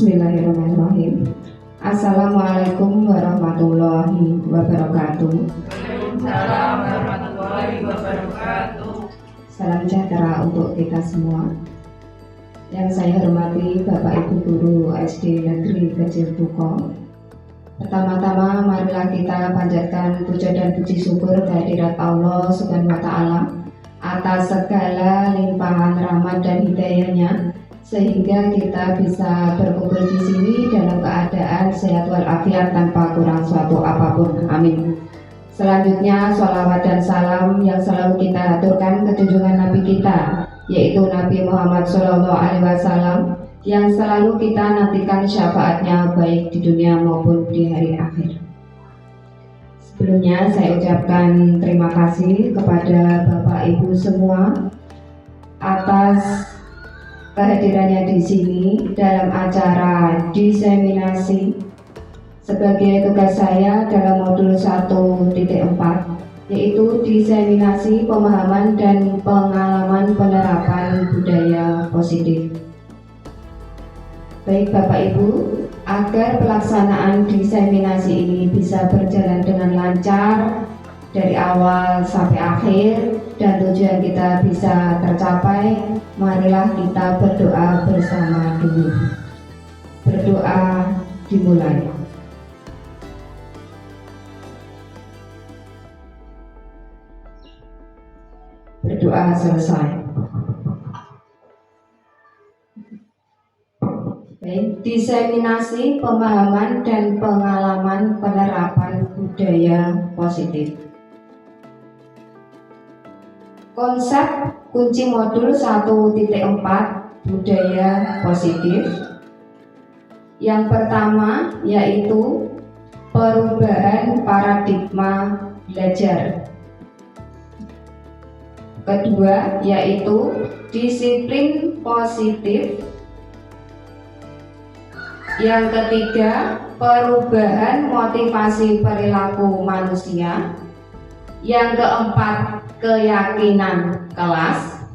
Bismillahirrahmanirrahim. Assalamualaikum warahmatullahi wabarakatuh. Waalaikumsalam warahmatullahi wabarakatuh. Salam sejahtera untuk kita semua. Yang saya hormati Bapak Ibu Guru SD Negeri Kecil Tuko. Pertama-tama marilah kita panjatkan puja dan puji syukur kehadirat Allah Subhanahu wa Ta'ala atas segala limpahan rahmat dan hidayahnya, sehingga kita bisa berkumpul di sini dalam keadaan sehat walafiat tanpa kurang suatu apapun. Amin. Selanjutnya sholawat dan salam yang selalu kita aturkan ke junjungan Nabi kita, yaitu Nabi Muhammad SAW, yang selalu kita nantikan syafaatnya baik di dunia maupun di hari akhir. Sebelumnya saya ucapkan terima kasih kepada Bapak Ibu semua atas kehadirannya di sini dalam acara diseminasi sebagai tugas saya dalam modul 1.4, yaitu diseminasi pemahaman dan pengalaman penerapan budaya positif. Baik Bapak Ibu, agar pelaksanaan diseminasi ini bisa berjalan dengan lancar dari awal sampai akhir dan tujuan kita bisa tercapai, marilah kita berdoa bersama dulu. Berdoa dimulai. Berdoa selesai. Baik, diseminasi pemahaman dan pengalaman penerapan budaya positif. Konsep kunci modul 1.4 budaya positif. Yang pertama yaitu perubahan paradigma belajar. Kedua yaitu disiplin positif. Yang ketiga, perubahan motivasi perilaku manusia. Yang keempat, keyakinan kelas.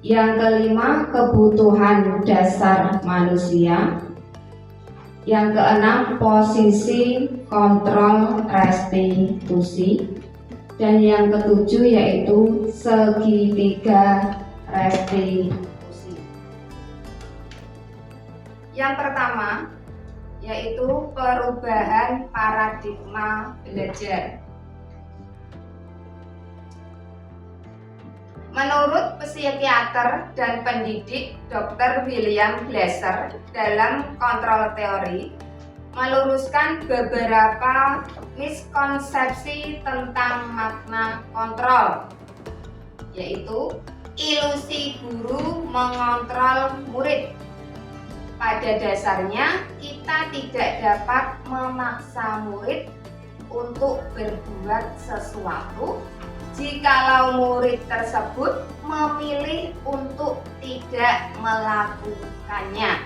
Yang kelima, kebutuhan dasar manusia. Yang keenam, posisi kontrol restitusi. Dan yang ketujuh yaitu segitiga restitusi. Yang pertama yaitu perubahan paradigma belajar. Menurut psikiater dan pendidik Dr. William Glasser dalam kontrol teori, meluruskan beberapa miskonsepsi tentang makna kontrol, yaitu ilusi guru mengontrol murid. Pada dasarnya kita tidak dapat memaksa murid untuk berbuat sesuatu jikalau murid tersebut memilih untuk tidak melakukannya.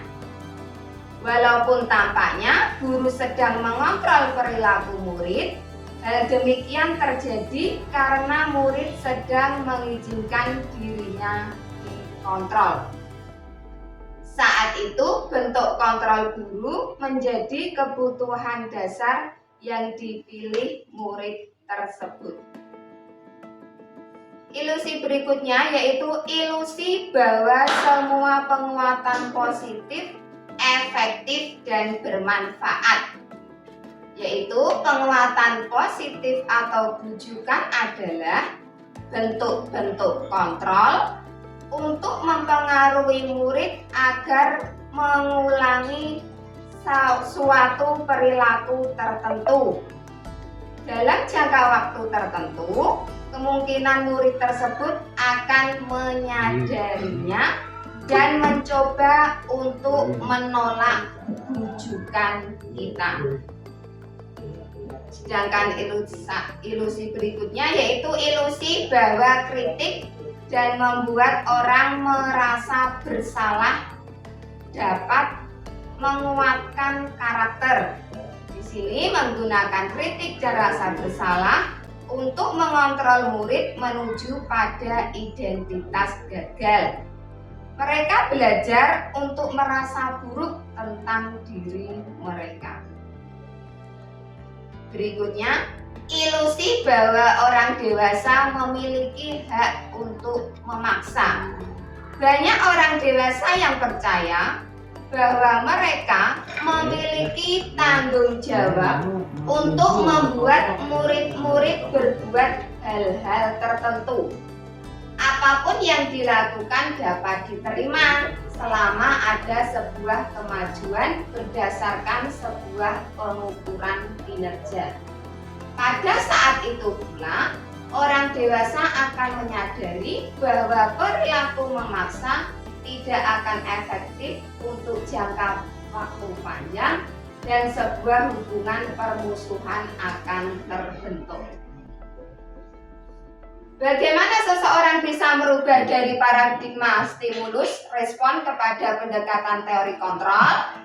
Walaupun tampaknya guru sedang mengontrol perilaku murid, hal demikian terjadi karena murid sedang mengizinkan dirinya dikontrol. Saat itu bentuk kontrol guru menjadi kebutuhan dasar yang dipilih murid tersebut. Ilusi berikutnya yaitu ilusi bahwa semua penguatan positif efektif dan bermanfaat, yaitu penguatan positif atau bujukan adalah bentuk-bentuk kontrol untuk mempengaruhi murid agar mengulangi suatu perilaku tertentu. Dalam jangka waktu tertentu, kemungkinan murid tersebut akan menyadarinya dan mencoba untuk menolak bujukan kita. Sedangkan ilusi berikutnya yaitu ilusi bahwa kritik dan membuat orang merasa bersalah dapat menguatkan karakter. Di sini menggunakan kritik dan rasa bersalah untuk mengontrol murid menuju pada identitas gagal. Mereka belajar untuk merasa buruk tentang diri mereka. Berikutnya, ilusi bahwa orang dewasa memiliki hak untuk memaksa. Banyak orang dewasa yang percaya bahwa mereka memiliki tanggung jawab untuk membuat murid-murid berbuat hal-hal tertentu. Apapun yang dilakukan dapat diterima selama ada sebuah kemajuan berdasarkan sebuah pengukuran kinerja. Pada saat itu pula, orang dewasa akan menyadari bahwa perilaku memaksa tidak akan efektif untuk jangka waktu panjang dan sebuah hubungan permusuhan akan terbentuk. Bagaimana seseorang bisa merubah dari paradigma stimulus respon kepada pendekatan teori kontrol?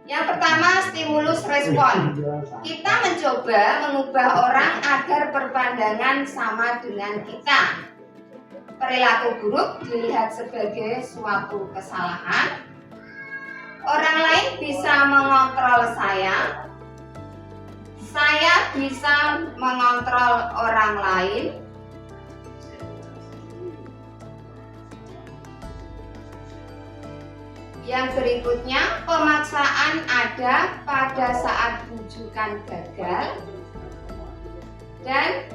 Yang pertama, stimulus respon. Kita mencoba mengubah orang agar berpandangan sama dengan kita. Perilaku buruk dilihat sebagai suatu kesalahan. Orang lain bisa mengontrol saya bisa mengontrol orang lain. Yang berikutnya, pemaksaan ada pada saat bujukan gagal. Dan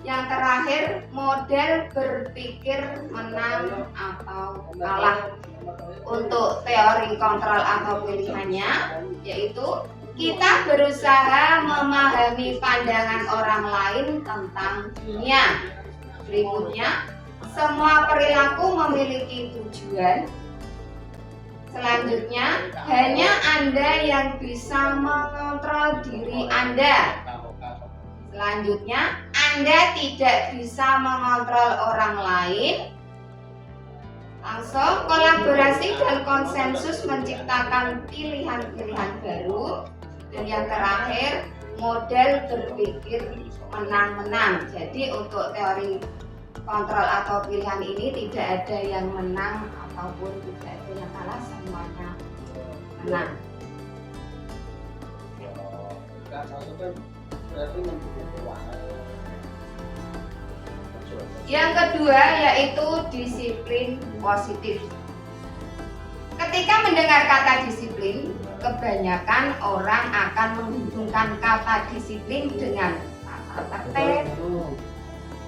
yang terakhir, model berpikir menang atau kalah. Untuk teori kontrol atau pilihannya, yaitu kita berusaha memahami pandangan orang lain tentang dunia. Berikutnya, semua perilaku memiliki tujuan. Selanjutnya, hanya Anda yang bisa mengontrol diri Anda. Selanjutnya, Anda tidak bisa mengontrol orang lain. Langsung, kolaborasi dan konsensus menciptakan pilihan-pilihan baru. Dan yang terakhir, model berpikir menang-menang. Jadi untuk teori kontrol atau pilihan ini tidak ada yang menang ataupun tidak ada yang kalah, semuanya menang. Yang kedua yaitu disiplin positif. Ketika mendengar kata disiplin, kebanyakan orang akan menghubungkan kata disiplin dengan tata tertib,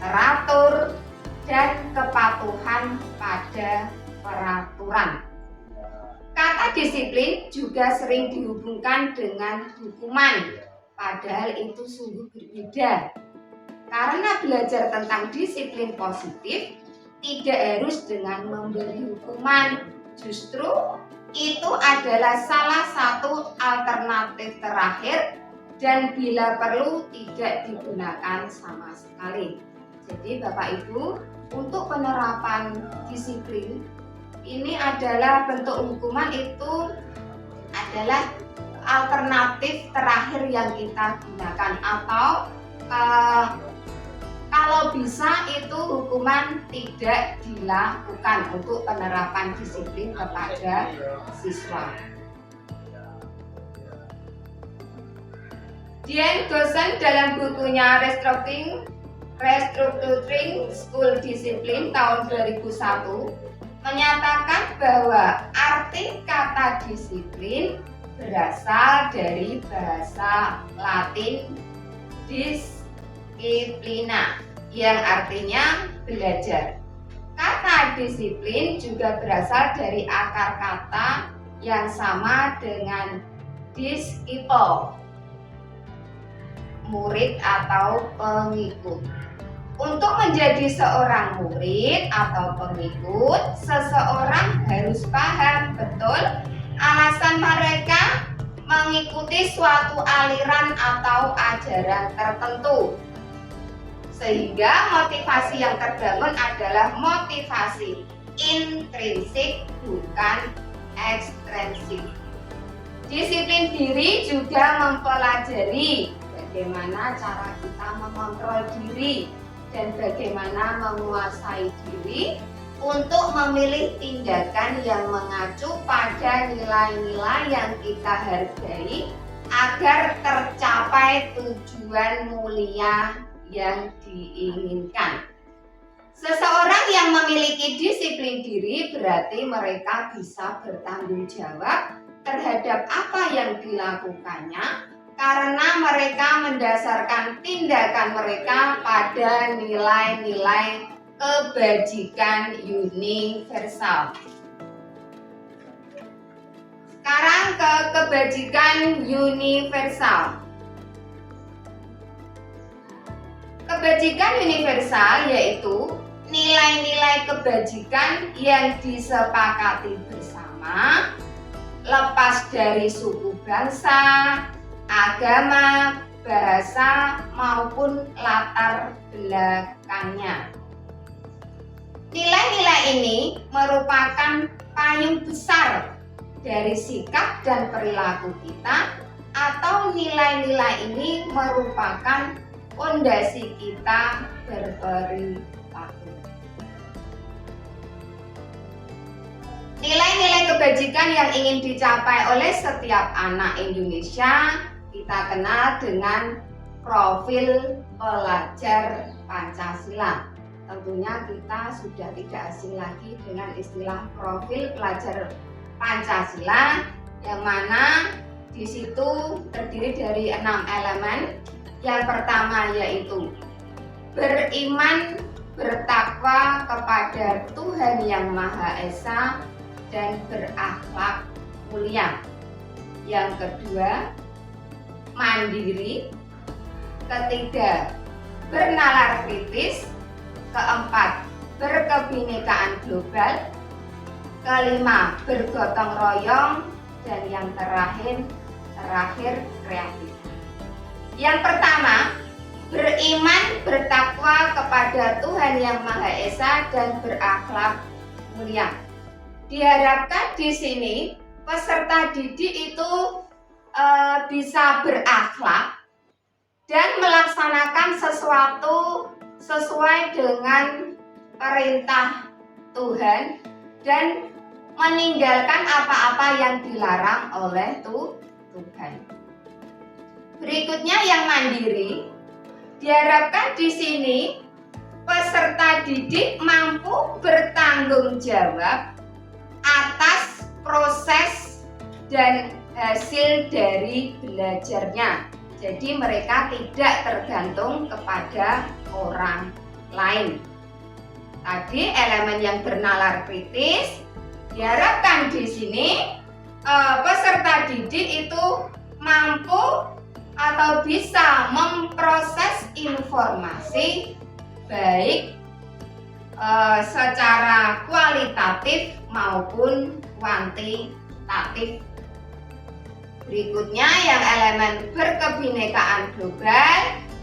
teratur, dan kepatuhan pada peraturan. Kata disiplin juga sering dihubungkan dengan hukuman, padahal itu sungguh berbeda. Karena belajar tentang disiplin positif tidak harus dengan memberi hukuman, justru itu adalah salah satu alternatif terakhir dan bila perlu tidak digunakan sama sekali. Jadi Bapak Ibu, untuk penerapan disiplin ini adalah bentuk hukuman, itu adalah alternatif terakhir yang kita gunakan, atau kalau bisa itu hukuman tidak dilakukan untuk penerapan disiplin kepada siswa. Diane Gossen dalam bukunya Restructuring School Discipline tahun 2001 menyatakan bahwa arti kata disiplin berasal dari bahasa Latin disciplina yang artinya belajar. Kata disiplin juga berasal dari akar kata yang sama dengan disciple, murid atau pengikut. Untuk menjadi seorang murid atau pengikut, seseorang harus paham betul alasan mereka mengikuti suatu aliran atau ajaran tertentu. Sehingga motivasi yang terbangun adalah motivasi intrinsik, bukan ekstrinsik. Disiplin diri juga mempelajari bagaimana cara kita mengontrol diri dan bagaimana menguasai diri untuk memilih tindakan yang mengacu pada nilai-nilai yang kita hargai agar tercapai tujuan mulia yang diinginkan. Seseorang yang memiliki disiplin diri berarti mereka bisa bertanggung jawab terhadap apa yang dilakukannya karena mereka mendasarkan tindakan mereka pada nilai-nilai kebajikan universal. Sekarang ke kebajikan universal. Kebajikan universal yaitu nilai-nilai kebajikan yang disepakati bersama, lepas dari suku bangsa, agama, bahasa, maupun latar belakangnya. Nilai-nilai ini merupakan payung besar dari sikap dan perilaku kita, atau nilai-nilai ini merupakan fondasi kita berperilaku. Nilai-nilai kebajikan yang ingin dicapai oleh setiap anak Indonesia kita kenal dengan profil pelajar Pancasila. Tentunya kita sudah tidak asing lagi dengan istilah profil pelajar Pancasila, yang mana di situ terdiri dari 6 elemen. Yang pertama yaitu beriman, bertakwa kepada Tuhan Yang Maha Esa, dan berakhlak mulia. Yang kedua, mandiri. Ketiga, bernalar kritis. Keempat, berkebinekaan global. Kelima, bergotong royong. Dan yang terakhir kreatif. Yang pertama, beriman, bertakwa kepada Tuhan Yang Maha Esa, dan berakhlak mulia. Diharapkan di sini peserta didik itu bisa berakhlak dan melaksanakan sesuatu sesuai dengan perintah Tuhan dan meninggalkan apa-apa yang dilarang oleh Tuhan. Berikutnya yang mandiri. Diharapkan di sini peserta didik mampu bertanggung jawab atas proses dan hasil dari belajarnya. Jadi mereka tidak tergantung kepada orang lain. Tadi elemen yang bernalar kritis. Diharapkan di sini peserta didik itu mampu atau bisa memproses informasi baik secara kualitatif maupun kuantitatif. Berikutnya yang elemen berkebinekaan global.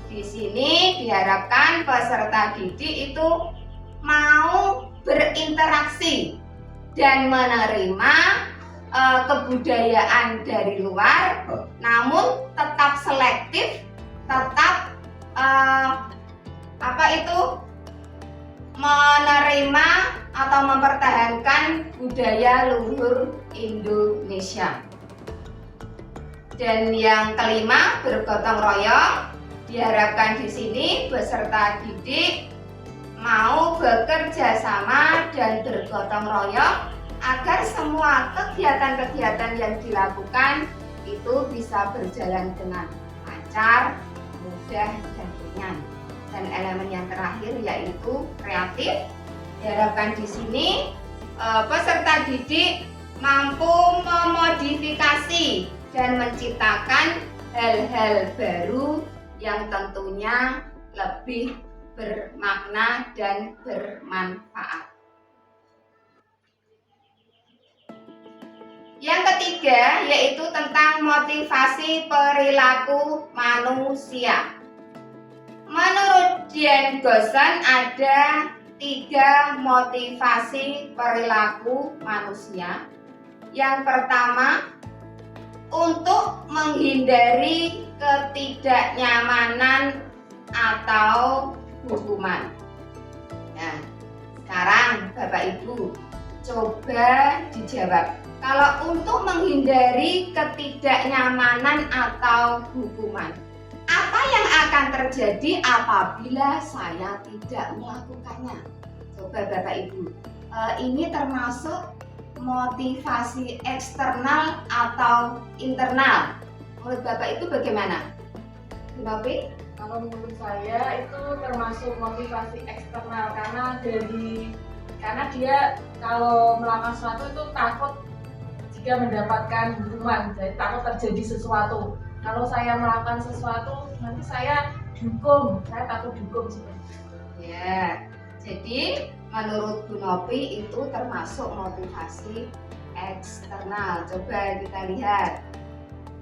Di sini diharapkan peserta didik itu mau berinteraksi dan menerima kebudayaan dari luar, namun tetap selektif, tetap menerima atau mempertahankan budaya luhur Indonesia. Dan yang kelima, bergotong royong. Diharapkan di sini peserta didik mau bekerja sama dan bergotong royong agar semua kegiatan-kegiatan yang dilakukan itu bisa berjalan dengan lancar, mudah, dan ringan. Dan elemen yang terakhir yaitu kreatif. Diharapkan di sini peserta didik mampu memodifikasi dan menciptakan hal-hal baru yang tentunya lebih bermakna dan bermanfaat. Yang ketiga yaitu tentang motivasi perilaku manusia. Menurut Dian Gosson ada 3 motivasi perilaku manusia. Yang pertama, untuk menghindari ketidaknyamanan atau hukuman. Nah, sekarang Bapak Bapak Ibu, coba dijawab. Kalau untuk menghindari ketidaknyamanan atau hukuman, apa yang akan terjadi apabila saya tidak melakukannya? Coba Bapak Ibu, ini termasuk motivasi eksternal atau internal? Menurut Bapak itu bagaimana? Bu Novi? Kalau menurut saya itu termasuk motivasi eksternal karena dia kalau melakukan sesuatu itu takut jika mendapatkan hukuman, jadi takut terjadi sesuatu. Kalau saya melakukan sesuatu nanti saya takut dihukum seperti itu. Ya, jadi menurut Bu Novi itu termasuk motivasi eksternal. Coba kita lihat.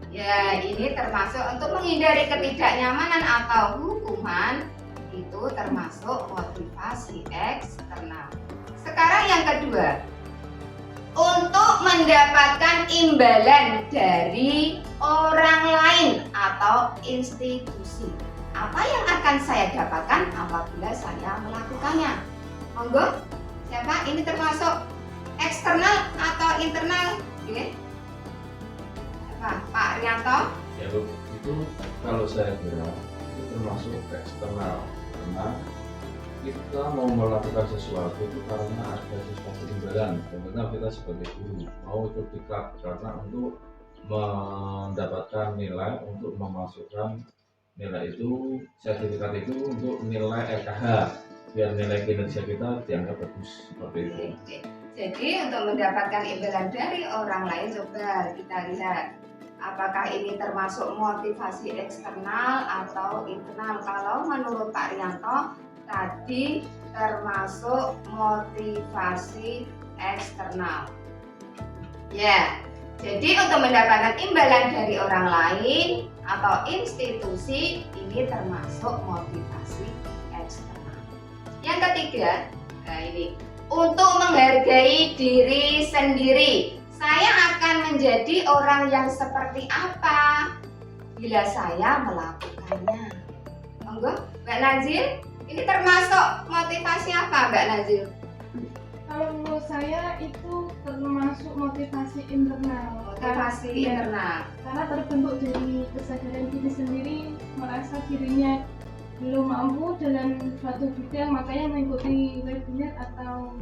Ya, ini termasuk untuk menghindari ketidaknyamanan atau hukuman, itu termasuk motivasi eksternal. Sekarang yang kedua, untuk mendapatkan imbalan dari orang lain atau institusi. Apa yang akan saya dapatkan apabila saya melakukannya? Monggo, siapa? Ini termasuk eksternal atau internal? Oke. Pak Rianto? Ya Bu, itu kalau saya kira itu termasuk eksternal karena kita mau melakukan sesuatu itu karena ada sesuatu imbalan. Contohnya kita sebagai guru mau ikut diklat karena untuk mendapatkan nilai untuk memasukkan nilai itu, sertifikat itu untuk nilai RKH biar nilai kinerja kita dianggap bagus seperti itu. Jadi untuk mendapatkan imbalan dari orang lain, coba kita lihat apakah ini termasuk motivasi eksternal atau internal. Kalau menurut Pak Rianto tadi termasuk motivasi eksternal. Ya, jadi untuk mendapatkan imbalan dari orang lain atau institusi ini termasuk motivasi eksternal. Yang ketiga, ini untuk menghargai diri sendiri. Saya akan menjadi orang yang seperti apa bila saya melakukannya? Monggo, Mbak Nazil, ini termasuk motivasi apa Mbak Nazil? Kalau menurut saya itu termasuk motivasi internal. Motivasi internal. Karena terbentuk dari kesadaran diri sendiri, merasa dirinya belum mampu dalam suatu bidang, makanya mengikuti webinar atau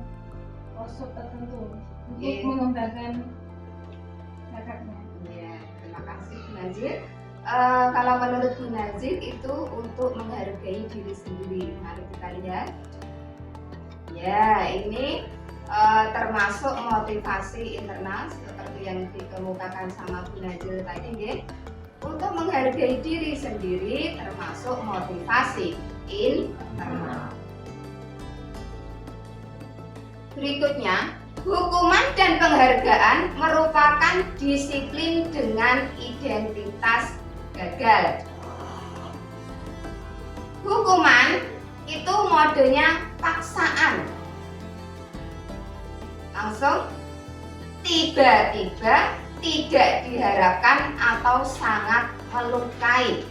workshop tertentu untuk mengembangkan bakatnya. Ya, terima kasih Bu Nazil. Kalau menurut Bu Nazil itu untuk menghargai diri sendiri. Mari kita lihat. Ya, ini termasuk motivasi internal seperti yang dikemukakan sama Bu Nazil tadi, ya. Untuk menghargai diri sendiri termasuk motivasi internal. Berikutnya, hukuman dan penghargaan merupakan disiplin dengan identitas gagal. Hukuman itu modenya paksaan. Langsung tiba-tiba, tidak diharapkan atau sangat melukai.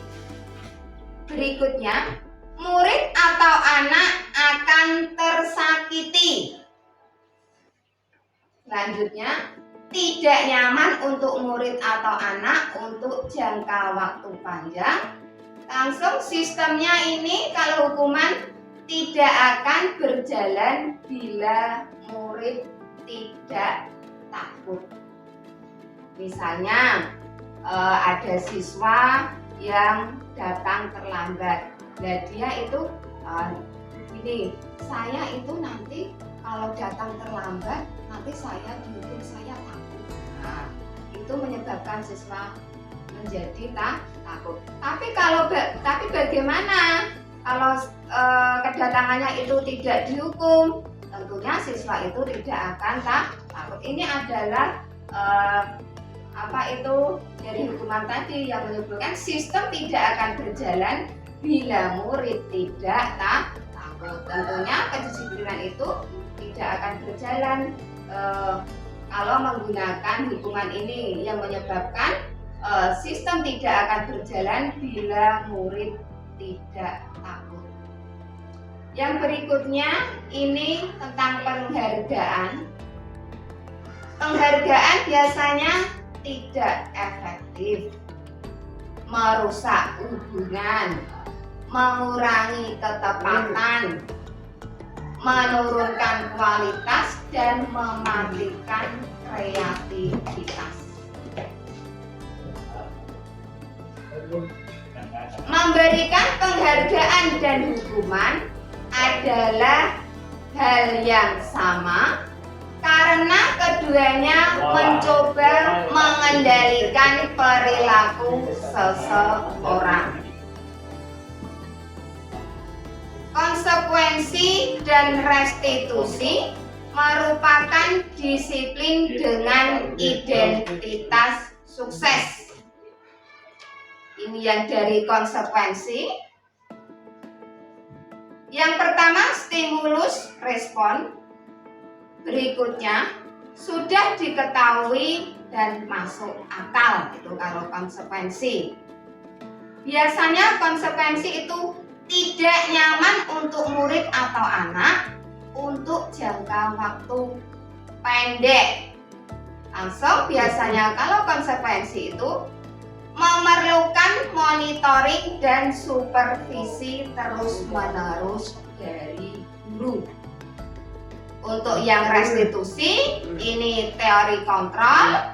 Berikutnya, murid atau anak akan tersakiti. Selanjutnya, tidak nyaman untuk murid atau anak untuk jangka waktu panjang. Langsung sistemnya ini kalau hukuman tidak akan berjalan bila murid tidak takut. Misalnya ada siswa yang datang terlambat. Nah, dia itu gini, saya itu nanti kalau datang terlambat nanti saya dihukum, saya takut. Nah, itu menyebabkan siswa menjadi takut. Tapi bagaimana kalau kedatangannya itu tidak dihukum? Tentunya siswa itu tidak akan takut. Ini adalah dari hukuman tadi yang menyebutkan sistem tidak akan berjalan bila murid tidak takut. Tentunya kedisiplinan itu tidak akan berjalan kalau menggunakan hukuman ini yang menyebabkan sistem tidak akan berjalan bila murid tidak takut. Yang berikutnya ini tentang penghargaan. Penghargaan biasanya tidak efektif, merusak hubungan, mengurangi ketepatan, menurunkan kualitas, dan mematikan kreativitas. Memberikan penghargaan dan hukuman adalah hal yang sama karena keduanya mencoba mengendalikan perilaku seseorang. Konsekuensi dan restitusi merupakan disiplin dengan identitas sukses. Ini yang dari konsekuensi. Yang pertama, stimulus respon. Berikutnya, sudah diketahui dan masuk akal. Itu kalau konsekuensi. Biasanya konsekuensi itu tidak nyaman untuk murid atau anak untuk jangka waktu pendek. Langsung biasanya kalau konsekuensi itu memerlukan monitoring dan supervisi terus-menerus dari guru. Untuk yang restitusi, ini teori kontrol,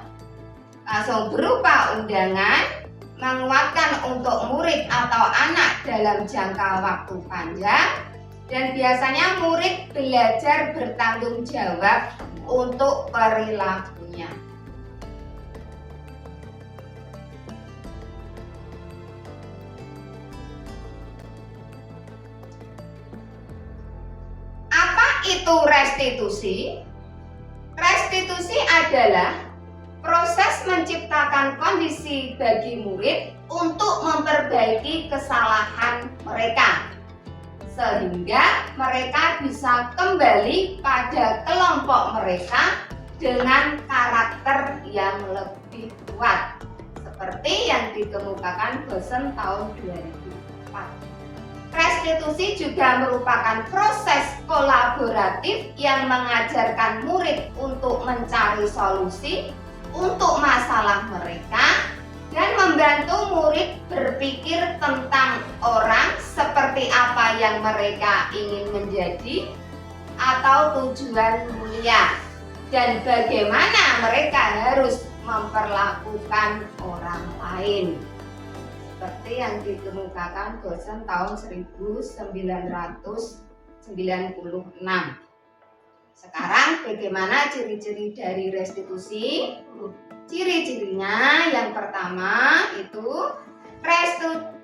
langsung berupa undangan, menguatkan untuk murid atau anak dalam jangka waktu panjang, dan biasanya murid belajar bertanggung jawab untuk perilakunya. Itu restitusi. Restitusi adalah proses menciptakan kondisi bagi murid untuk memperbaiki kesalahan mereka sehingga mereka bisa kembali pada kelompok mereka dengan karakter yang lebih kuat seperti yang dikemukakan Bosen tahun 2004. Restitusi juga merupakan proses kolaboratif yang mengajarkan murid untuk mencari solusi untuk masalah mereka dan membantu murid berpikir tentang orang seperti apa yang mereka ingin menjadi atau tujuan mulia dan bagaimana mereka harus memperlakukan orang lain. Seperti yang dikemukakan Bosen tahun 1996. Sekarang bagaimana ciri-ciri dari restitusi? Ciri-cirinya yang pertama itu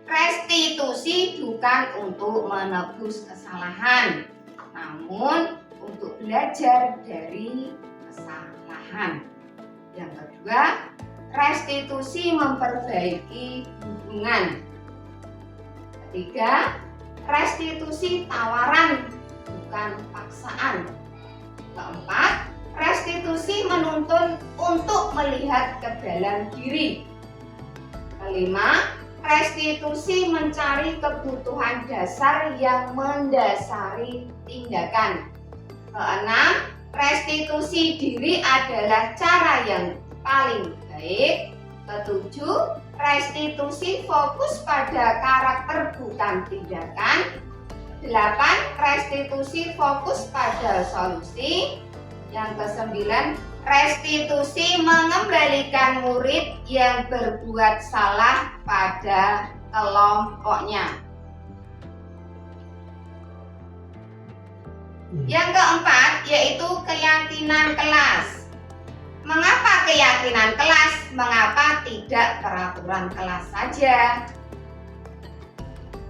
restitusi bukan untuk menebus kesalahan, namun untuk belajar dari kesalahan. Yang kedua, restitusi memperbaiki hubungan. Ketiga, restitusi tawaran bukan paksaan. Keempat, restitusi menuntun untuk melihat ke dalam diri. Kelima, restitusi mencari kebutuhan dasar yang mendasari tindakan. Keenam, restitusi diri adalah cara yang paling baik. Ketujuh, restitusi fokus pada karakter bukan tindakan. 8. Restitusi fokus pada solusi. Yang ke-9, restitusi mengembalikan murid yang berbuat salah pada kelompoknya. Yang keempat yaitu keyakinan kelas. Mengapa keyakinan kelas? Mengapa tidak peraturan kelas saja?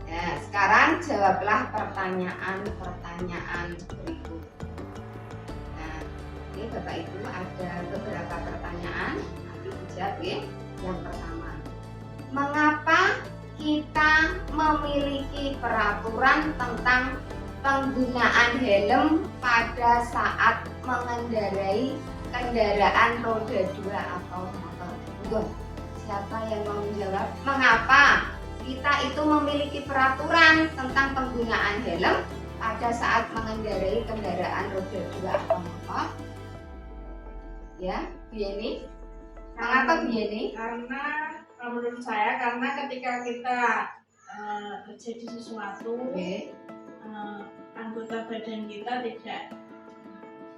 Nah, sekarang jawablah pertanyaan-pertanyaan berikut. Nah, ini Bapak Ibu ada beberapa pertanyaan, nanti dijawab ya. Yang pertama, mengapa kita memiliki peraturan tentang penggunaan helm pada saat mengendarai kendaraan roda 2 atau motor? Siapa yang mau menjawab? Mengapa kita itu memiliki peraturan tentang penggunaan helm pada saat mengendarai kendaraan roda 2 atau motor? Ya, Bu Yeni. Mengapa Bu Yeni? Karena menurut saya karena ketika kita terjadi sesuatu, Oke. anggota badan kita tidak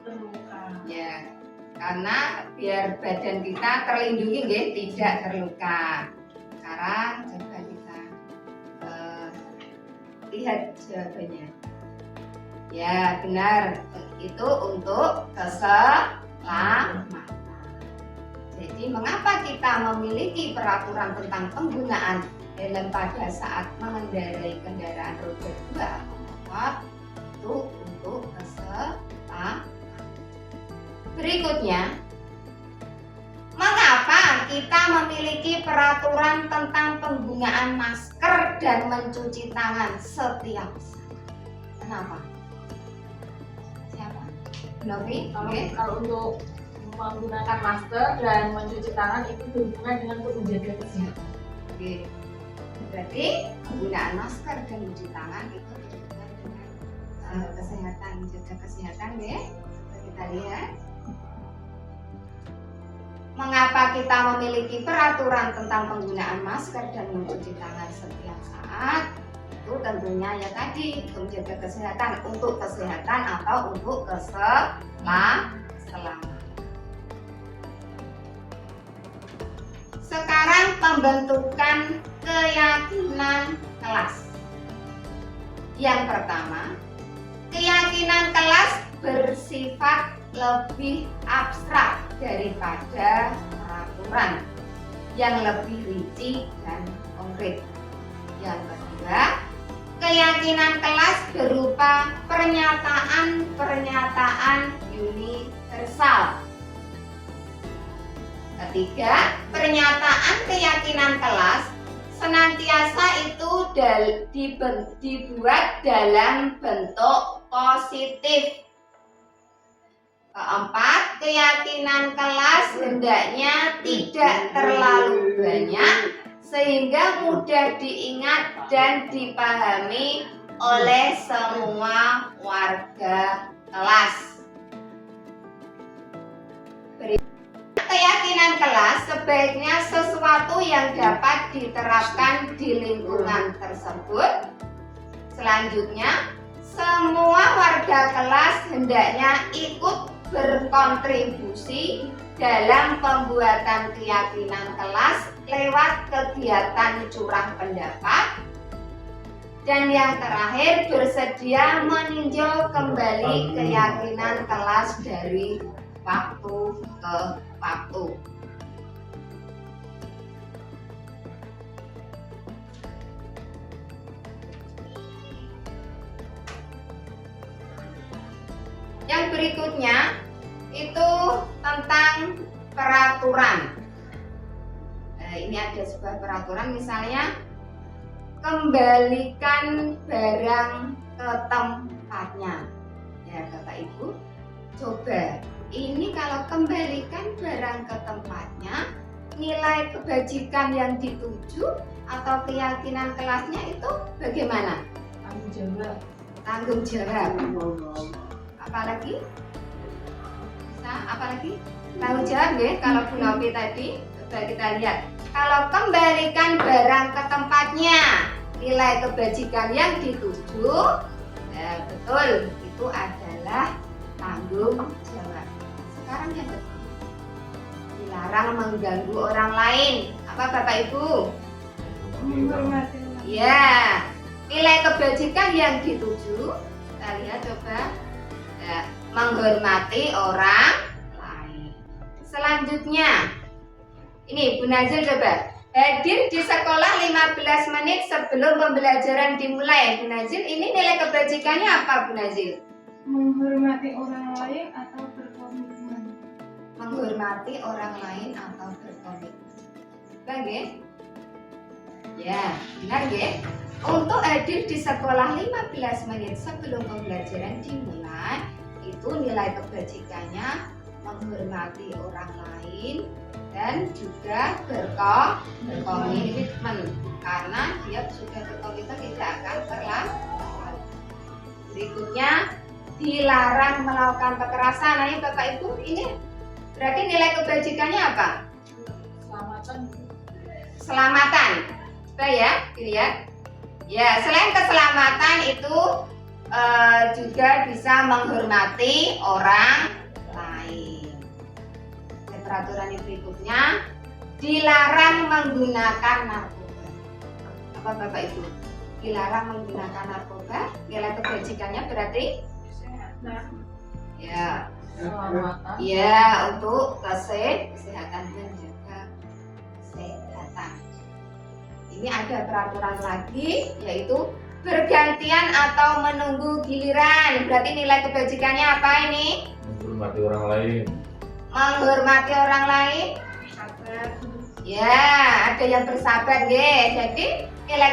terluka. Ya, karena biar badan kita terlindungi nggih, tidak terluka. Sekarang coba kita lihat jawabannya. Ya, benar. Itu untuk keselamatan. Jadi, mengapa kita memiliki peraturan tentang penggunaan helm pada saat mengendarai kendaraan roda 2 atau motor? Itu untuk keselamatan. Berikutnya, mengapa kita memiliki peraturan tentang penggunaan masker dan mencuci tangan setiap saat? Kenapa? Siapa? Novi? Kalau untuk menggunakan masker dan mencuci tangan itu berhubungan dengan untuk menjaga kesehatan. Oke. Berarti penggunaan masker dan mencuci tangan itu berhubungan dengan kesehatan, menjaga kesehatan ya. Kita lihat. Mengapa kita memiliki peraturan tentang penggunaan masker dan mencuci tangan setiap saat? Itu tentunya ya tadi untuk menjaga kesehatan, untuk kesehatan atau untuk keselamatan. Sekarang pembentukan keyakinan kelas. Yang pertama, keyakinan kelas bersifat lebih abstrak daripada peraturan yang lebih rinci dan konkret. Yang kedua, keyakinan kelas berupa pernyataan-pernyataan universal. Ketiga, pernyataan keyakinan kelas senantiasa itu dibuat dalam bentuk positif. Keempat, keyakinan kelas hendaknya tidak terlalu banyak sehingga mudah diingat dan dipahami oleh semua warga kelas. Keyakinan kelas sebaiknya sesuatu yang dapat diterapkan di lingkungan tersebut. Selanjutnya, semua warga kelas hendaknya ikut berkontribusi dalam pembuatan keyakinan kelas lewat kegiatan curah pendapat. Dan yang terakhir, bersedia meninjau kembali keyakinan kelas dari waktu ke waktu. Yang berikutnya itu tentang peraturan. Ini ada sebuah peraturan, misalnya kembalikan barang ke tempatnya. Ya Bapak Ibu, coba ini kalau kembalikan barang ke tempatnya, nilai kebajikan yang dituju atau keyakinan kelasnya itu bagaimana? Tanggung jawab. Tanggung jawab. Apalagi? Bisa apalagi? Tanggung jawab ya, kalau Bu Novi tadi. Coba kita lihat. Kalau kembalikan barang ke tempatnya, nilai kebajikan yang dituju, ya betul, itu adalah tanggung jawab. Sekarang yang kedua, dilarang mengganggu orang lain. Apa Bapak Ibu? Menghormati. Ya, nilai kebajikan yang dituju, kita lihat coba, ya, menghormati orang lain. Selanjutnya, ini Bu Nazil coba, hadir di sekolah 15 menit sebelum pembelajaran dimulai. Bu Nazil, ini nilai kebajikannya apa Bu Nazil? Menghormati orang lain atau berkomitmen. Menghormati orang lain atau berkomitmen. Bagus? Ya, benar ya. Untuk hadir di sekolah 15 menit sebelum pembelajaran dimulai, itu nilai kebajikannya menghormati orang lain dan juga berkomitmen, karena dia sudah berkomitmen tidak akan terlambat. Berikutnya, dilarang melakukan kekerasan. Nah, ini Bapak Ibu, ini berarti nilai kebajikannya apa? Keselamatan. Keselamatan. Coba ya, dilihat. Ya, selain keselamatan itu juga bisa menghormati orang lain. Peraturan yang berikutnya, dilarang menggunakan narkoba. Apa Bapak Ibu? Dilarang menggunakan narkoba. Nilai kebajikannya berarti ya, Keselamatan. ya untuk kesehatan menjaga kesehatan. Ini ada peraturan lagi, yaitu bergantian atau menunggu giliran. Berarti nilai kebajikannya apa ini? Menghormati orang lain. Menghormati orang lain. Ya, ada yang bersabar, ya. Jadi nilai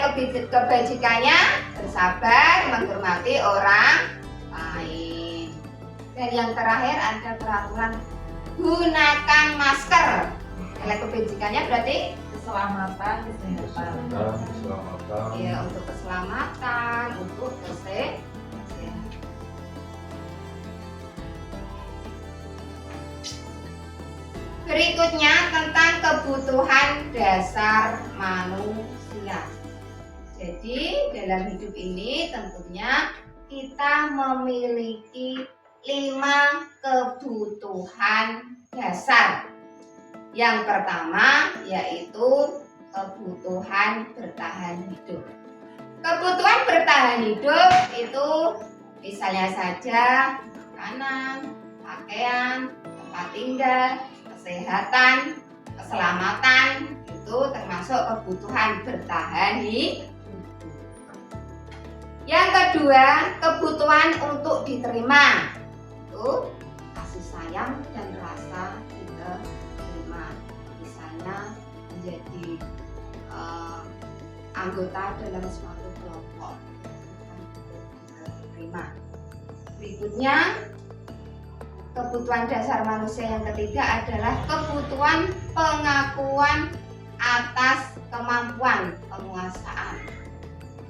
kebajikannya bersabar, menghormati orang lain. Dan yang terakhir ada peraturan gunakan masker. Nilai kebajikannya berarti Keselamatan, kesehatan. Keselamatan. ya untuk keselamatan, untuk kesehatan. Berikutnya tentang kebutuhan dasar manusia. Jadi dalam hidup ini tentunya kita memiliki 5 kebutuhan dasar. Yang pertama yaitu kebutuhan bertahan hidup. Kebutuhan bertahan hidup itu misalnya saja makanan, pakaian, tempat tinggal, kesehatan, keselamatan, itu termasuk kebutuhan bertahan hidup. Yang kedua, kebutuhan untuk diterima, itu kasih sayang dan rasa diterima. Misalnya menjadi anggota dalam suatu kelompok, diterima. Berikutnya, kebutuhan dasar manusia yang ketiga adalah kebutuhan pengakuan atas kemampuan penguasaan.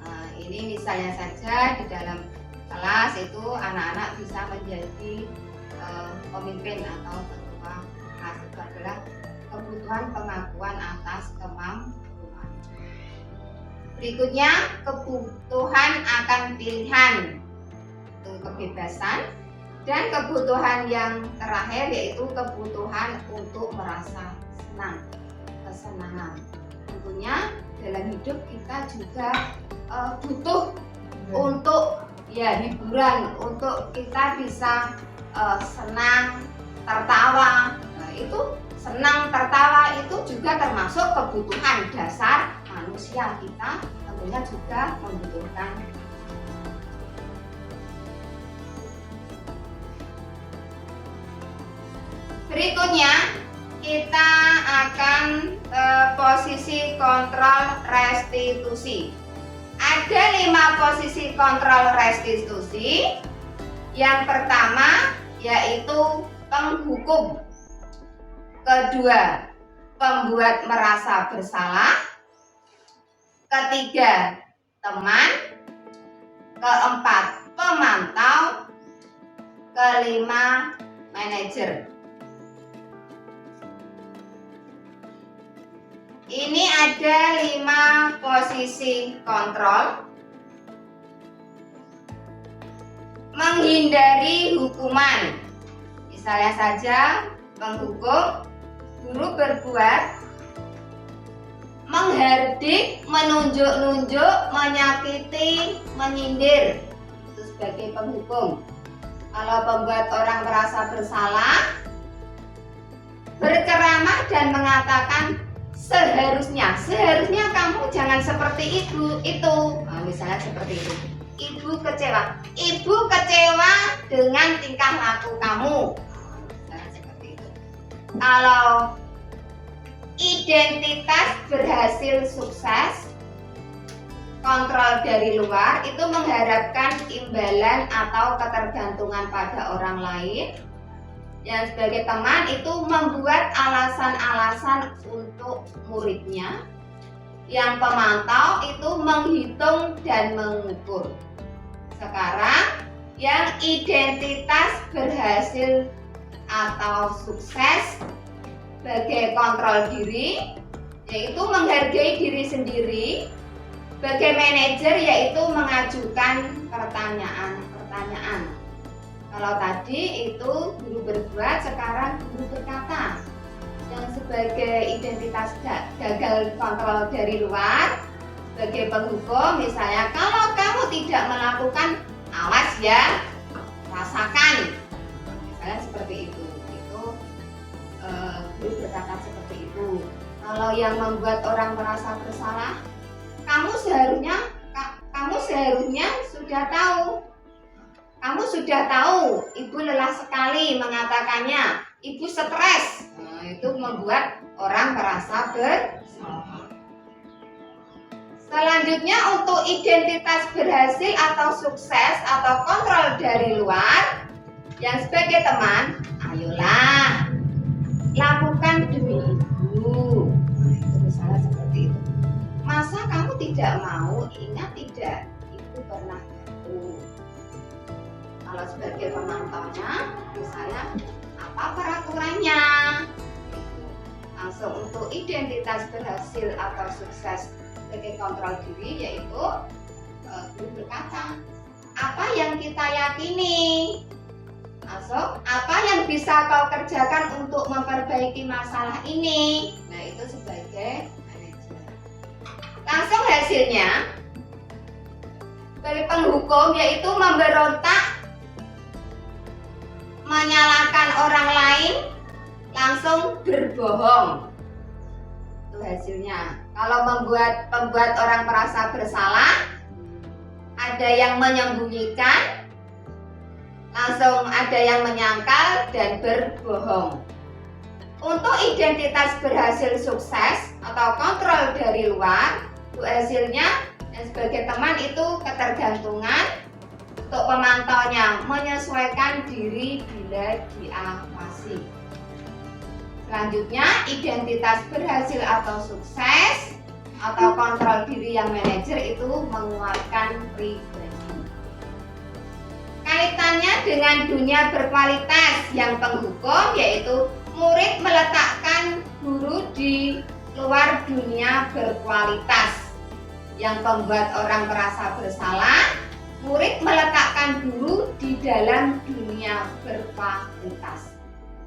Nah, ini misalnya saja di dalam kelas itu anak-anak bisa menjadi pemimpin atau ketua kelas. Itu adalah kebutuhan pengakuan atas kemampuan. Berikutnya, kebutuhan akan pilihan, itu kebebasan. Dan kebutuhan yang terakhir yaitu kebutuhan untuk merasa senang, kesenangan. Tentunya dalam hidup kita juga butuh untuk hiburan, untuk kita bisa senang, tertawa. Nah, itu senang, tertawa itu juga termasuk kebutuhan dasar manusia. Kita tentunya juga membutuhkan. Berikutnya kita akan posisi kontrol restitusi. Ada 5 posisi kontrol restitusi. Yang pertama yaitu penghukum. Kedua, pembuat merasa bersalah. Ketiga, teman. Keempat, pemantau. Kelima, manajer. Ini ada 5 posisi kontrol. Menghindari hukuman. Misalnya saja penghukum, guru berbuat menghardik, menunjuk-nunjuk, menyakiti, menyindir. Itu sebagai penghukum. Kalau membuat orang merasa bersalah, berceramah dan mengatakan seharusnya kamu jangan seperti itu. Nah, misalnya seperti itu. Ibu kecewa dengan tingkah laku kamu. Nah, seperti itu. Kalau identitas berhasil sukses, kontrol dari luar itu mengharapkan imbalan atau ketergantungan pada orang lain. Yang sebagai teman itu membuat alasan-alasan untuk muridnya. Yang pemantau itu menghitung dan mengukur. Sekarang yang identitas berhasil atau sukses sebagai kontrol diri, yaitu menghargai diri sendiri. Sebagai manajer, yaitu mengajukan pertanyaan. Kalau tadi itu guru berbuat, sekarang guru berkata. Yang sebagai identitas gagal kontrol dari luar, sebagai penghukum, misalnya kalau kamu tidak melakukan, awas ya, rasakan. Misalnya seperti itu. Guru berkata seperti itu. Kalau yang membuat orang merasa bersalah, kamu seharusnya sudah tahu. Kamu sudah tahu, ibu lelah sekali mengatakannya, ibu stres. Nah, itu membuat orang merasa bersalah. Selanjutnya, untuk identitas berhasil atau sukses atau kontrol dari luar, yang sebagai teman, ayolah lakukan demi ibu. Nah, itu misalnya seperti itu. Masa kamu tidak mau? Ingat tidak, ibu pernah bantu. Kalau sebagai pemantaunya, misalnya apa peraturannya? Langsung untuk identitas berhasil atau sukses sebagai kontrol diri, yaitu guru berkata, apa yang kita yakini? Langsung, apa yang bisa kau kerjakan untuk memperbaiki masalah ini? Nah, itu sebagai manajer. Langsung hasilnya, sebagai penghukum, yaitu memberontak, menyalahkan orang lain, langsung berbohong. Itu hasilnya. Kalau membuat orang merasa bersalah, ada yang menyembunyikan, langsung ada yang menyangkal dan berbohong. Untuk identitas berhasil sukses atau kontrol dari luar, itu hasilnya dan sebagai teman itu ketergantungan. Untuk pemantaunya menyesuaikan diri bila diawasi. Selanjutnya, identitas berhasil atau sukses atau kontrol diri yang manajer itu menguatkan pribadi. Kaitannya dengan dunia berkualitas yang penghukum, yaitu murid meletakkan guru di luar dunia berkualitas. Yang membuat orang merasa bersalah, murid meletakkan guru di dalam dunia berkualitas.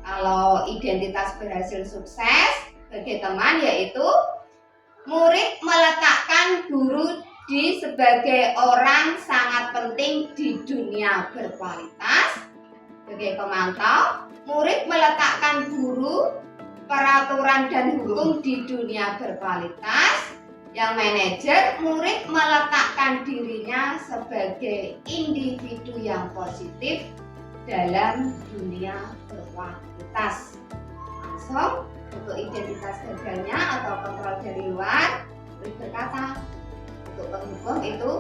Kalau identitas berhasil sukses sebagai teman, yaitu murid meletakkan guru di sebagai orang sangat penting di dunia berkualitas. Sebagai pemantau, murid meletakkan guru, peraturan dan hukum di dunia berkualitas. Yang manajer, murid meletakkan dirinya sebagai individu yang positif dalam dunia berkualitas. Langsung, untuk identitas gagalnya atau kontrol dari luar, murid berkata, untuk penghukum itu,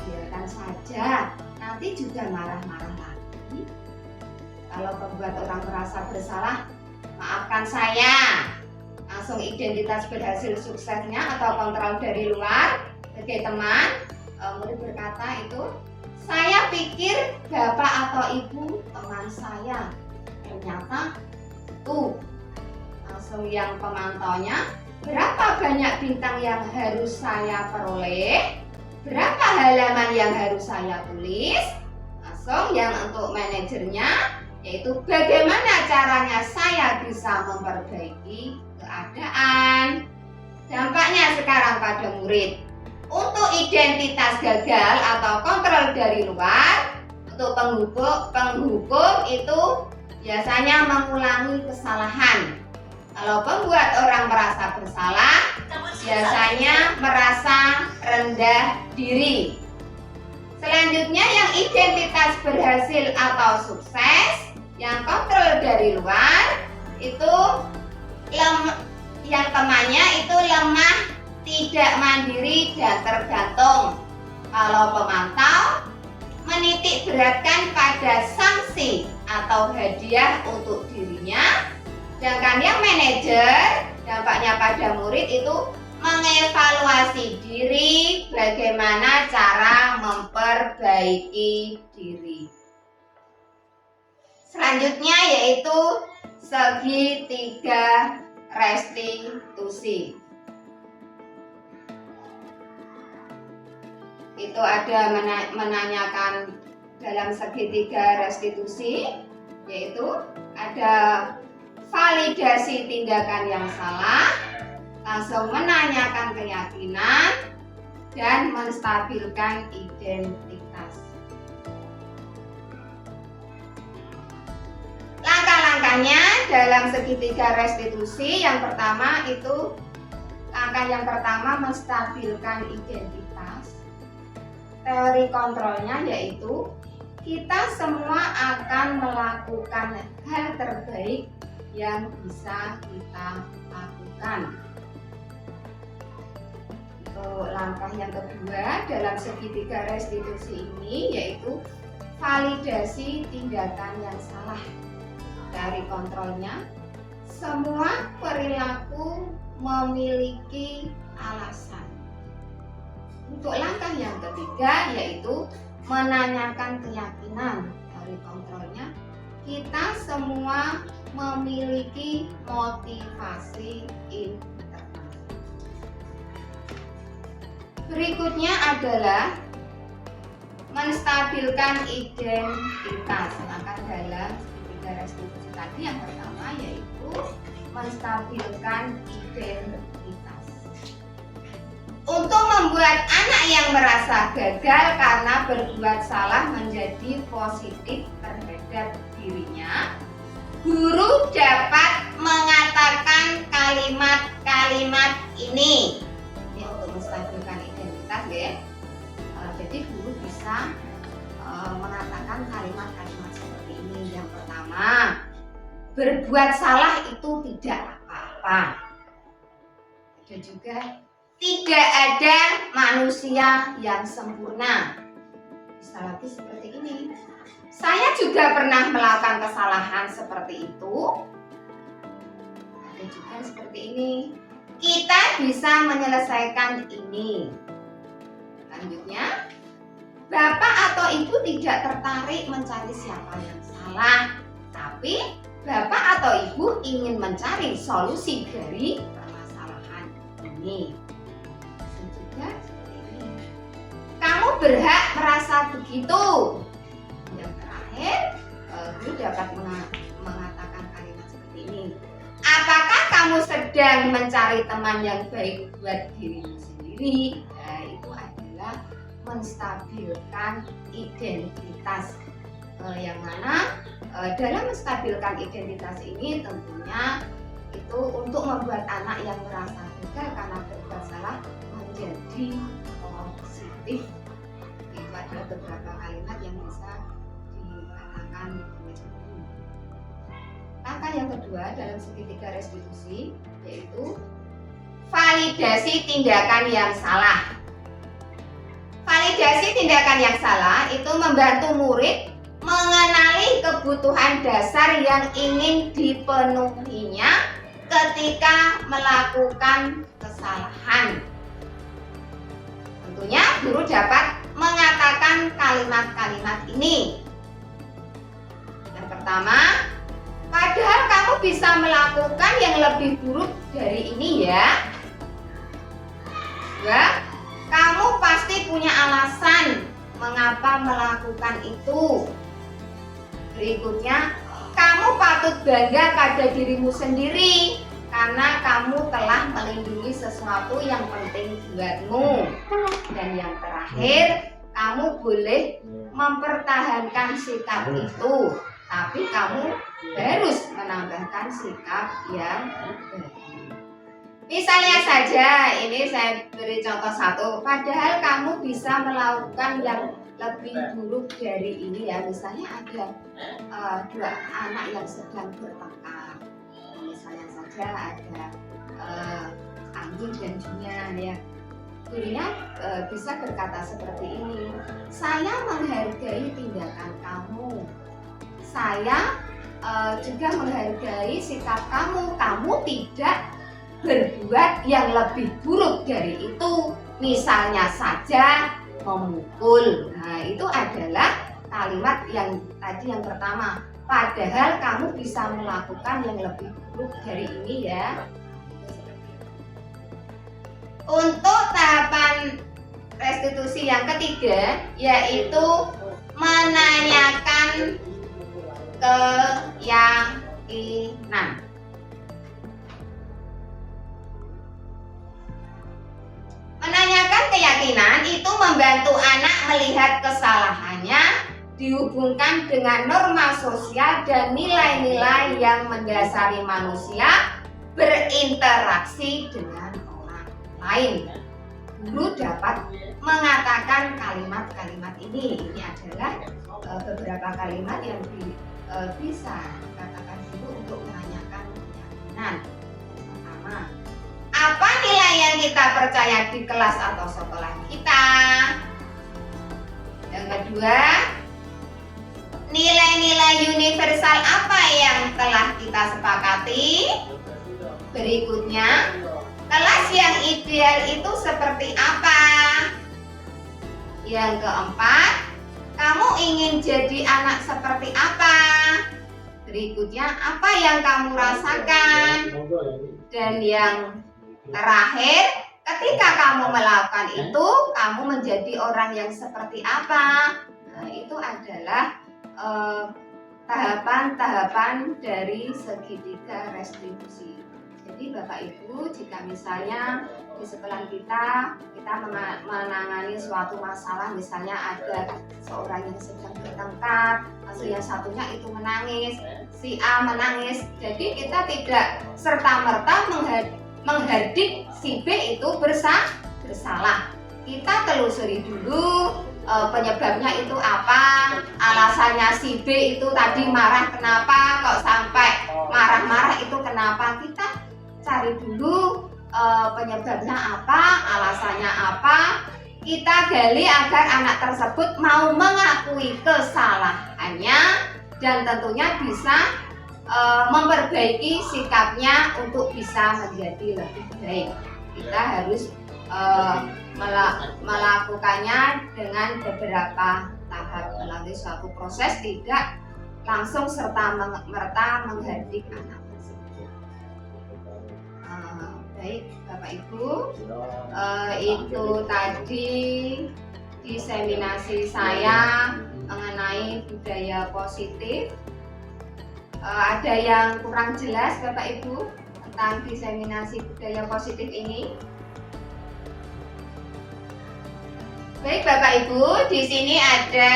biarkan saja, nanti juga marah-marah lagi. Kalau membuat orang merasa bersalah, maafkan saya. Langsung identitas berhasil suksesnya atau kontrol dari luar sebagai teman, murid berkata itu, saya pikir bapak atau ibu teman saya, ternyata itu. Langsung yang pemantaunya, berapa banyak bintang yang harus saya peroleh, berapa halaman yang harus saya tulis. Langsung yang untuk manajernya, yaitu bagaimana caranya saya bisa memperbaiki keadaan. Dampaknya sekarang pada murid, untuk identitas gagal atau kontrol dari luar, untuk penghukum itu biasanya mengulangi kesalahan. Kalau membuat orang merasa bersalah, biasanya merasa rendah diri. Selanjutnya yang identitas berhasil atau sukses, yang kontrol dari luar, itu yang temannya itu lemah, tidak mandiri dan tergantung. Kalau pemantau, menitik beratkan pada sanksi atau hadiah untuk dirinya. Sedangkan yang manajer, dampaknya pada murid itu mengevaluasi diri, bagaimana cara memperbaiki diri. Selanjutnya yaitu segitiga restitusi. Itu ada menanyakan dalam segitiga restitusi, yaitu ada validasi tindakan yang salah, langsung menanyakan keyakinan, dan menstabilkan identitas. Langkah-langkahnya dalam segitiga restitusi, yang pertama itu langkah yang pertama menstabilkan identitas. Teori kontrolnya yaitu kita semua akan melakukan hal terbaik yang bisa kita lakukan. Langkah yang kedua dalam segitiga restitusi ini yaitu validasi tindakan yang salah. Dari kontrolnya, semua perilaku memiliki alasan. Untuk langkah yang ketiga yaitu menanyakan keyakinan. Dari kontrolnya, kita semua memiliki motivasi internal. Berikutnya adalah menstabilkan identitas. Maka dalam segitiga restitusi tadi yang pertama yaitu menstabilkan identitas. Untuk membuat anak yang merasa gagal karena berbuat salah menjadi positif terhadap dirinya, guru dapat mengatakan kalimat-kalimat ini. Ini untuk menstabilkan identitas ya. Jadi guru bisa mengatakan kalimat-kalimat seperti ini. Yang pertama, berbuat salah itu tidak apa-apa. Ada juga, tidak ada manusia yang sempurna. Bisa lagi seperti ini. Saya juga pernah melakukan kesalahan seperti itu. Ada juga seperti ini. Kita bisa menyelesaikan ini. Lanjutnya, Bapak atau Ibu tidak tertarik mencari siapa yang salah, tapi Bapak atau Ibu ingin mencari solusi dari permasalahan ini. Juga seperti ini. Kamu berhak merasa begitu. Yang terakhir, guru dapat mengatakan kalimat seperti ini. Apakah kamu sedang mencari teman yang baik buat dirimu sendiri? Nah, itu adalah menstabilkan identitas. Yang mana dalam menstabilkan identitas ini tentunya itu untuk membuat anak yang merasa gagal karena berbuat salah menjadi positif. Itu adalah beberapa kalimat yang bisa dikatakan oleh guru. Langkah yang kedua dalam segitiga restitusi yaitu validasi tindakan yang salah. Validasi tindakan yang salah itu membantu murid mengenali kebutuhan dasar yang ingin dipenuhinya ketika melakukan kesalahan. Tentunya guru dapat mengatakan kalimat-kalimat ini. Yang pertama, padahal kamu bisa melakukan yang lebih buruk dari ini ya. Dua, kamu pasti punya alasan mengapa melakukan itu. Berikutnya, kamu patut bangga pada dirimu sendiri karena kamu telah melindungi sesuatu yang penting buatmu. Dan yang terakhir, kamu boleh mempertahankan sikap itu, tapi kamu harus menambahkan sikap yang baru. Misalnya saja, ini saya beri contoh satu. Padahal kamu bisa melakukan yang lebih buruk dari ini ya. Misalnya ada dua anak yang sedang bertengkar. Misalnya saja ada Anggi dan Junya ya. Gurunya bisa berkata seperti ini. Saya menghargai tindakan kamu. Saya juga menghargai sikap kamu. Kamu tidak berbuat yang lebih buruk dari itu, misalnya saja memukul. Nah, itu adalah kalimat yang tadi yang pertama. Padahal kamu bisa melakukan yang lebih buruk dari ini ya. Untuk tahapan restitusi yang ketiga, yaitu menanyakan keyakinan. Menanyakan keyakinan itu membantu anak melihat kesalahannya dihubungkan dengan norma sosial dan nilai-nilai yang mendasari manusia berinteraksi dengan orang lain. Guru dapat mengatakan kalimat-kalimat ini. Ini adalah beberapa kalimat yang bisa dikatakan guru untuk menanyakan keyakinan. Pertama, apa nilai yang kita percaya di kelas atau sekolah kita? Yang kedua, nilai-nilai universal apa yang telah kita sepakati? Berikutnya, kelas yang ideal itu seperti apa? Yang keempat, kamu ingin jadi anak seperti apa? Berikutnya, apa yang kamu rasakan? Dan yang terakhir, ketika kamu melakukan itu, kamu menjadi orang yang seperti apa? Nah, itu adalah tahapan-tahapan dari segitiga restitusi. Jadi Bapak Ibu, jika misalnya di sekolah kita menangani suatu masalah, misalnya ada seorang yang sedang bertengkar, atau yang satunya itu menangis, si A menangis, jadi kita tidak serta-merta menghardik si B itu bersalah. Kita telusuri dulu penyebabnya itu apa, alasannya si B itu tadi marah kenapa, kok sampai marah-marah itu kenapa. Kita cari dulu penyebabnya apa, alasannya apa, kita gali agar anak tersebut mau mengakui kesalahannya dan tentunya bisa memperbaiki sikapnya untuk bisa menjadi lebih baik. Kita harus melakukannya dengan beberapa tahap melalui suatu proses, tidak langsung serta-merta menghardik anak tersebut. Baik Bapak Ibu, itu tadi diseminasi saya mengenai budaya positif. Ada yang kurang jelas Bapak Ibu tentang diseminasi budaya positif ini? Baik Bapak Ibu, di sini ada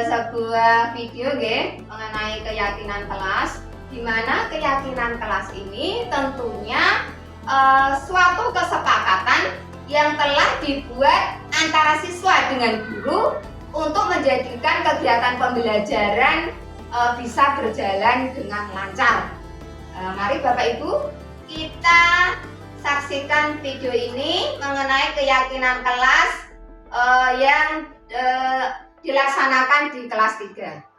sebuah video mengenai keyakinan kelas, di mana keyakinan kelas ini tentunya suatu kesepakatan yang telah dibuat antara siswa dengan guru untuk menjadikan kegiatan pembelajaran bisa berjalan dengan lancar. Mari Bapak Ibu kita saksikan video ini mengenai keyakinan kelas yang dilaksanakan di kelas 3.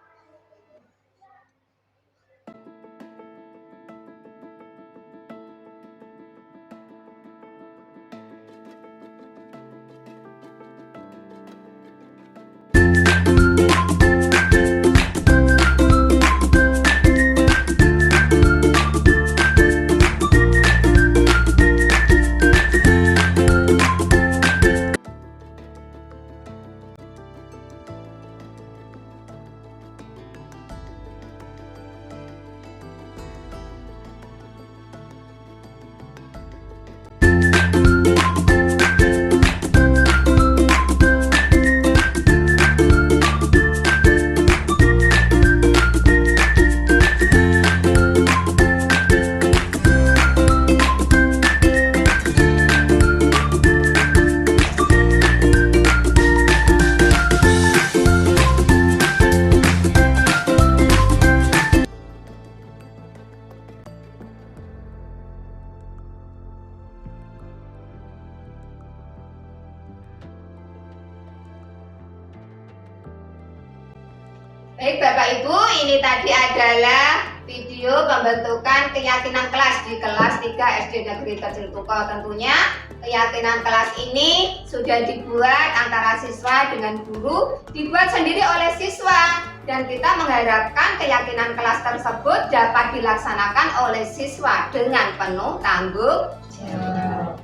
Baik Bapak Ibu, ini tadi adalah video video pembentukan keyakinan kelas di kelas 3 SD Negeri Kecil Tuko. Tentunya keyakinan kelas ini sudah dibuat antara siswa dengan guru, dibuat sendiri oleh siswa, dan kita mengharapkan keyakinan kelas tersebut dapat dilaksanakan oleh siswa dengan penuh tanggung jawab.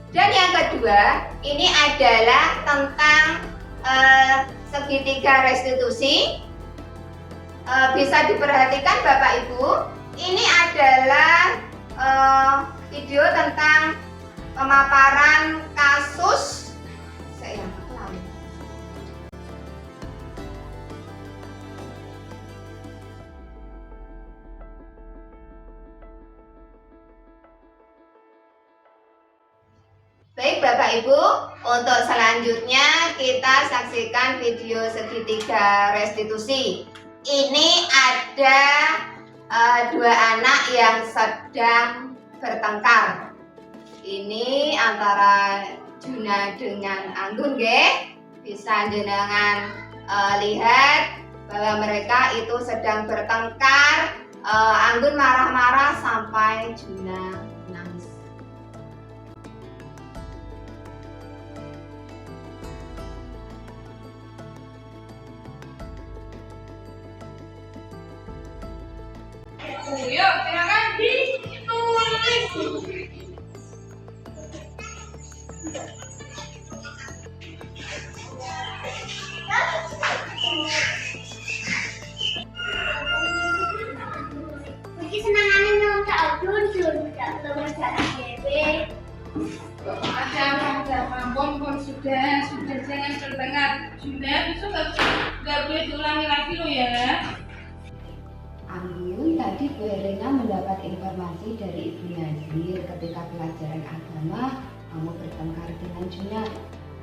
Dan yang kedua, ini adalah tentang segitiga restitusi. Bisa diperhatikan Bapak Ibu, ini adalah video tentang pemaparan kasus Baik Bapak Ibu, untuk selanjutnya kita saksikan video segitiga restitusi. Ini ada dua anak yang sedang bertengkar. Ini antara Juna dengan Anggun, nggih. Bisa jenengan lihat bahwa mereka itu sedang bertengkar. Anggun marah-marah sampai Juna nangis. Yuk, silakan ditulis. Mungkin senangannya mau tak duduk, tak perlu cari dewe. Ada bom sudah jangan terdengar. Sudah besok nggak boleh diulangi lagi lo ya. Anggun, tadi Bu Helena mendapat informasi dari Ibu Nazir ketika pelajaran agama kamu bertengkar dengan Juna.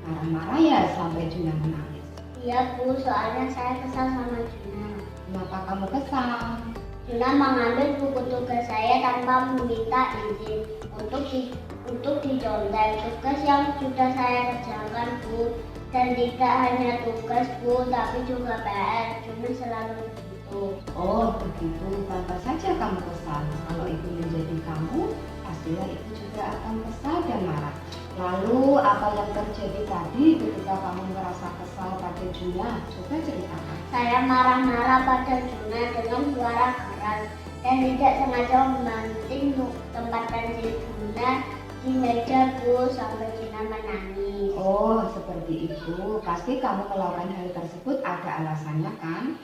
Marah-marah ya sampai Juna menangis. Iya Bu, soalnya saya kesal sama Juna. Kenapa kamu kesal? Juna mengambil buku tugas saya tanpa meminta izin untuk dicontek. Tugas yang sudah saya kerjakan Bu, dan tidak hanya tugas Bu, tapi juga PR. Juna selalu begitu. Oh begitu, pantas saja kamu kesal. Kalau itu menjadi kamu, pastilah itu juga akan kesal dan marah. Lalu apa yang terjadi tadi ketika kamu merasa kesal pada Juna? Coba ceritakan. Saya marah-marah pada Juna dengan suara keras dan tidak sengaja membanting tempat pensil Juna di meja Bu sampai Juna menangis. Oh seperti itu, pasti kamu melakukan hal tersebut ada alasannya kan?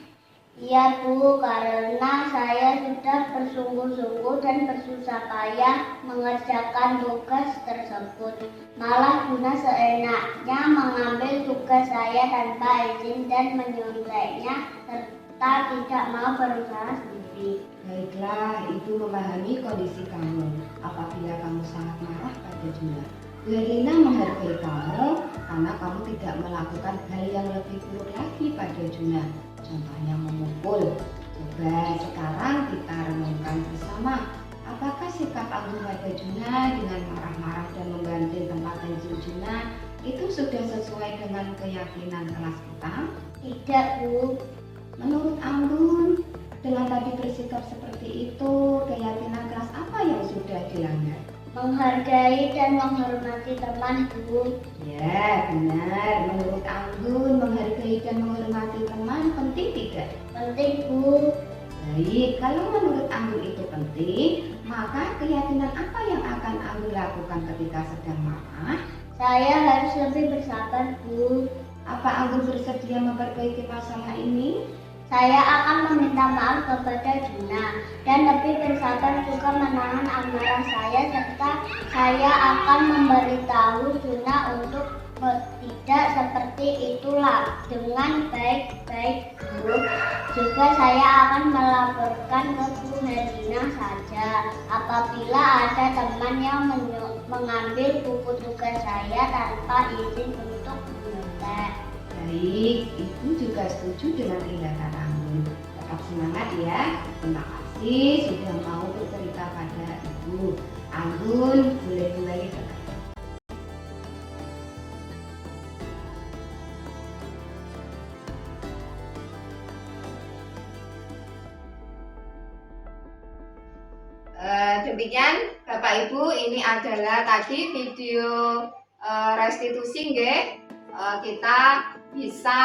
Iya Bu, karena saya sudah bersungguh-sungguh dan bersusah payah mengerjakan tugas tersebut. Malah Juna seenaknya mengambil tugas saya tanpa izin dan menyonteknya serta tidak mau berusaha sendiri. Baiklah, itu memahami kondisi kamu. Apabila kamu sangat marah pada Juna, Bu Helena menghargai kamu karena kamu tidak melakukan hal yang lebih buruk lagi pada Juna. Contohnya memukul. Coba sekarang kita renungkan bersama. Apakah sikap Anggun pada Juna dengan marah-marah dan membanting tempat pensil Juna itu sudah sesuai dengan keyakinan kelas kita? Tidak Bu. Menurut Anggun, dengan tadi bersikap seperti itu, keyakinan kelas apa yang sudah dilanggar? Menghargai dan menghormati teman Bu. Ya, benar. Menurut Anggun, menghargai dan menghormati teman penting tidak? Penting Bu. Baik, kalau menurut Anggun itu penting, maka keyakinan apa yang akan Anggun lakukan ketika sedang marah? Saya harus lebih bersabar Bu. Apa Anggun bersedia memperbaiki masalah ini? Saya akan meminta maaf kepada Juna dan lebih bersabar juga menahan amarah saya, serta saya akan memberitahu Juna untuk tidak seperti itulah dengan baik-baik Bu. Juga saya akan melaporkan ke Bu Helena saja apabila ada teman yang mengambil buku tugas saya tanpa izin untuk menyontek. Baik, Ibu juga setuju dengan tindakan Anggun. Tetap semangat ya. Terima kasih sudah mau bercerita pada Ibu. Anggun, boleh kembali ke Demikian Bapak Ibu, ini adalah tadi video restitusi nggih. Kita bisa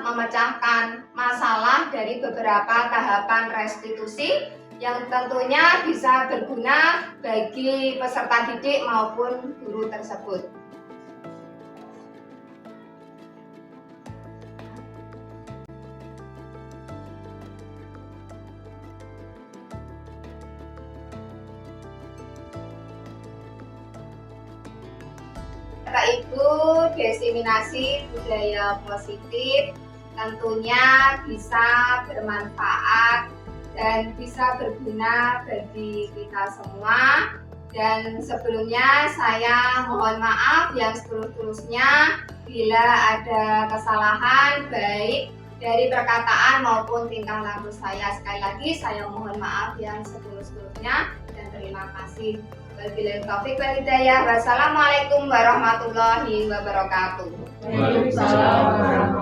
memecahkan masalah dari beberapa tahapan restitusi yang tentunya bisa berguna bagi peserta didik maupun guru tersebut. Bapak Ibu, diseminasi budaya positif tentunya bisa bermanfaat dan bisa berguna bagi kita semua. Dan sebelumnya saya mohon maaf yang setulus-tulusnya bila ada kesalahan baik dari perkataan maupun tingkah laku saya. Sekali lagi saya mohon maaf yang setulus-tulusnya dan terima kasih. Wabillahi taufiq wal hidayah. Wassalamualaikum warahmatullahi wabarakatuh. Waalaikumsalam.